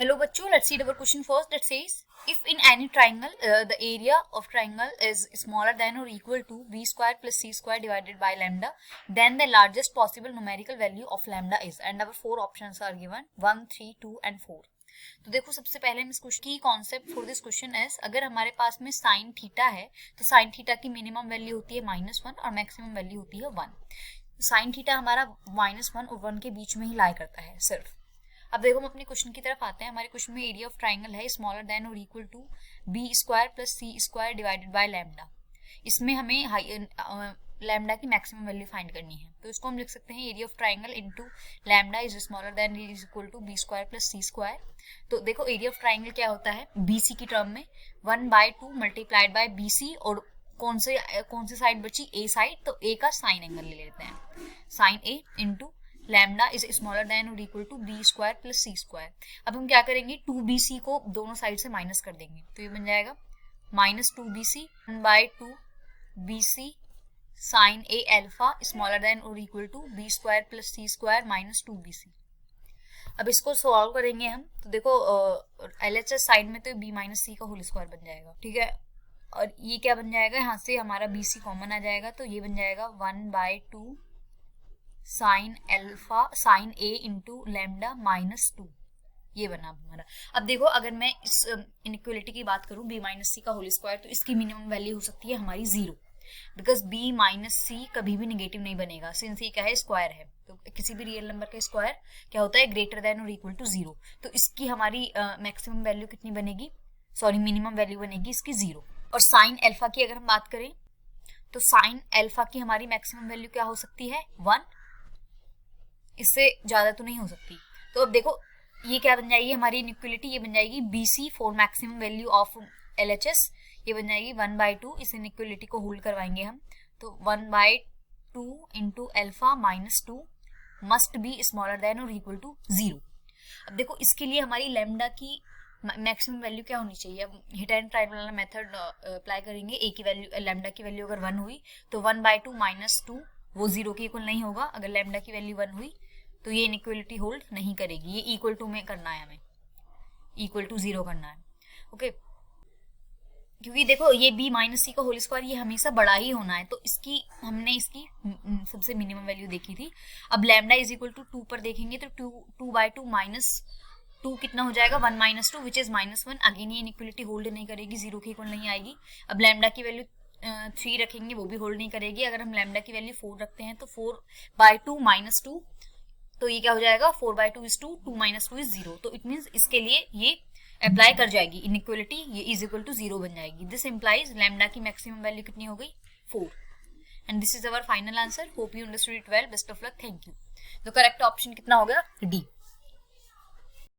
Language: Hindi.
Hello बच्चों, let's see our question first. That says if in any triangle the area of triangle is smaller than or equal to b square plus c square divided by lambda, then the largest possible numerical value of lambda is, and our four options are given 1, 3, 2 and 4. तो देखो, सबसे पहले हम इस क्वेश्चन की कॉन्सेप्ट फॉर दिस क्वेश्चन है, अगर हमारे पास में साइन थीटा है तो साइन थीटा की मिनिमम वैल्यू होती है -1 और मैक्सिमम वैल्यू होती है 1. साइन थीटा हमारा -1 और 1 के बीच में ही लाई करता है सिर्फ. अब देखो हम अपने क्वेश्चन की तरफ आते हैं. हमारे क्वेश्चन में एरिया ऑफ ट्राइंगल है स्मॉलर देन और equal to B square plus C square divided by lambda. इसमें हमें लैम्डा की मैक्सिमम वैल्यू फाइंड करनी है, तो इसको हम लिख सकते हैं area of triangle into lambda is smaller than is equal to B square plus C square. तो देखो एरिया ऑफ ट्राइंगल क्या होता है, BC की टर्म में 1/2 मल्टीप्लाइड बाय BC, और कौन सी साइड बची, ए साइड, तो ए का साइन एंगल ले लेते हैं, sine A into lambda is smaller than और equal to B square plus C square. अब हम क्या करेंगे, 2BC को दोनों साइड से माइनस कर देंगे, तो ये बन जाएगा -2BC 1/2 BC sine A alpha smaller than और equal to B square plus C square -2BC. अब इसको सॉल्व करेंगे हम, तो देखो LHS साइड में तो b माइनस सी का होल स्क्वायर बन जाएगा, ठीक है. और ये क्या बन जाएगा, यहाँ से हमारा BC कॉमन आ जाएगा, तो ये बन जाएगा 1/2 sine alpha sign A into lambda -2. ये बना हमारा. अब देखो अगर मैं इस इनइक्वालिटी की बात करूं b माइनस सी का होल स्क्वायर, तो इसकी मिनिमम वैल्यू हो सकती है हमारी 0, बिकॉज b माइनस सी कभी भी नेगेटिव नहीं बनेगा, सिंस ये क्या है, स्क्वायर है. तो किसी भी रियल नंबर का स्क्वायर क्या होता है, ग्रेटर देन और इक्वल टू 0. तो इसकी हमारी मैक्सिमम वैल्यू कितनी बनेगी, मिनिमम वैल्यू बनेगी इसकी 0. और साइन अल्फा की अगर हम बात करें, तो साइन अल्फा की हमारी मैक्सिमम वैल्यू क्या हो सकती है, 1, इससे ज्यादा तो नहीं हो सकती. तो अब देखो ये क्या बन जाएगी हमारी इनइक्वालिटी, ये बन जाएगी BC for maximum value of LHS, ये बन जाएगी 1/2. इस इनइक्वालिटी को होल्ड करवाएंगे हम, तो 1/2 into alpha -2 must be smaller than और इक्वल टू 0. अब देखो इसके लिए हमारी लैम्डा की मैक्सिमम वैल्यू क्या होनी चाहिए. अब हिट एंड ट्राई वाला मेथड अप्लाई करेंगे. ए की वैल्यू, लैम्डा की वैल्यू अगर 1 हुई तो 1/2 -2 वो 0 के इक्वल नहीं होगा. अगर लैम्डा की वैल्यू 1 हुई तो ये इनइक्वालिटी होल्ड नहीं करेगी, ये इक्वल टू में करना है, हमें इक्वल टू 0 करना है. ओके, क्योंकि देखो ये b माइनस सी का होल स्क्वायर ये हमेशा बड़ा ही होना है, तो हमने इसकी सबसे मिनिमम वैल्यू देखी थी. अब लैम्डा इज इक्वल टू 2 पर देखेंगे तो 2/2 -2 कितना हो जाएगा, 1 -2 विच इज -1. अगेन ये इनइक्वालिटी होल्ड नहीं करेगी, 0 के इक्वल नहीं आएगी. अब लैम्डा की वैल्यू 3 रखेंगे, वो भी होल्ड नहीं करेगी. अगर हम लैम्डा की वैल्यू 4 रखते हैं तो 4/2 -2, तो ये क्या हो जाएगा, 4/2 is 2, 2 - 2 is 0. तो इट मीन्स इसके लिए ये अप्लाई कर जाएगी इनइक्वालिटी, ये इज इक्वल टू 0 बन जाएगी. दिस इंप्लाइज लैम्डा की मैक्सिमम वैल्यू कितनी हो गई, 4. And this is our final answer. Hope you understood it well. Best of luck. Thank you. तो करेक्ट ऑप्शन कितना हो गया, D.